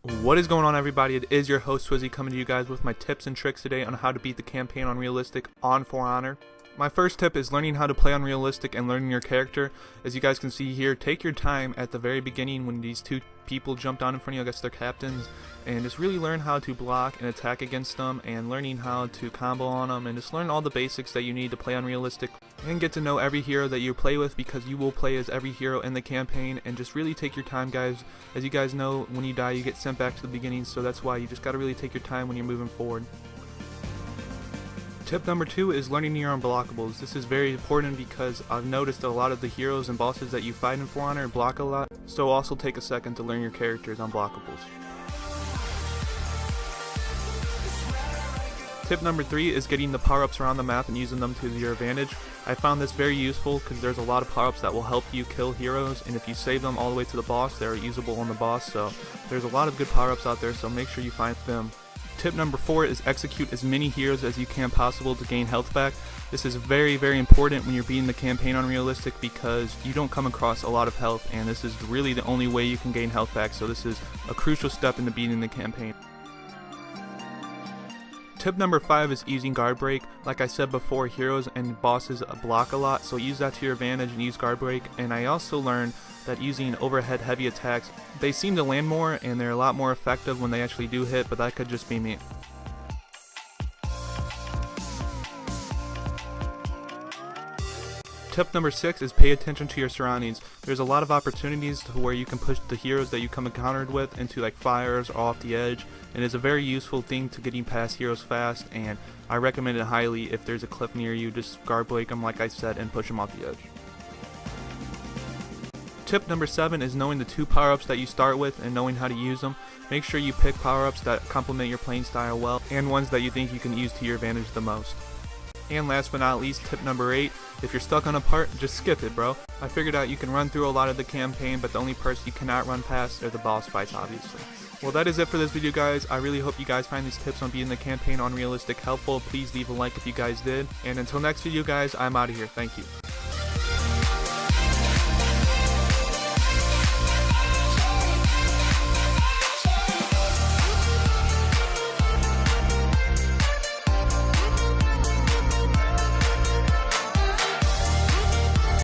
What is going on, everybody? It is your host Swizy coming to you guys with my tips and tricks today on how to beat the campaign on Realistic on For Honor. My first tip is learning how to play on Realistic and learning your character. As you guys can see here, take your time at the very beginning when these two people jump down in front of you, I guess they're captains, and just really learn how to block and attack against them and learning how to combo on them and just learn all the basics that you need to play on Realistic and get to know every hero that you play with, because you will play as every hero in the campaign. And just really take your time, guys. As you guys know, when you die you get sent back to the beginning, so that's why you just got to really take your time when you're moving forward. Tip number 2 is learning your unblockables. This is very important because I've noticed a lot of the heroes and bosses that you fight in For Honor block a lot, so also take a second to learn your character's unblockables. Tip number 3 is getting the power-ups around the map and using them to your advantage. I found this very useful because there's a lot of power-ups that will help you kill heroes, and if you save them all the way to the boss, they're usable on the boss, so there's a lot of good power-ups out there, so make sure you find them. Tip number 4 is execute as many heroes as you can possible to gain health back. This is very, very important when you're beating the campaign on Realistic because you don't come across a lot of health, and this is really the only way you can gain health back, so this is a crucial step into beating the campaign. Tip number 5 is using guard break. Like I said before, heroes and bosses block a lot, so use that to your advantage and use guard break. And I also learned that using overhead heavy attacks, they seem to land more and they're a lot more effective when they actually do hit, but that could just be me. Tip number 6 is pay attention to your surroundings. There's a lot of opportunities to where you can push the heroes that you come encountered with into like fires or off the edge, and it's a very useful thing to getting past heroes fast, and I recommend it highly. If there's a cliff near you, just guard break them like I said and push them off the edge. Tip number 7 is knowing the 2 power-ups that you start with and knowing how to use them. Make sure you pick power-ups that complement your playing style well and ones that you think you can use to your advantage the most. And last but not least, tip number 8, if you're stuck on a part, just skip it, bro. I figured out you can run through a lot of the campaign, but the only parts you cannot run past are the boss fights, obviously. Well, that is it for this video, guys. I really hope you guys find these tips on beating the campaign on Realistic helpful. Please leave a like if you guys did. And until next video, guys, I'm out of here. Thank you.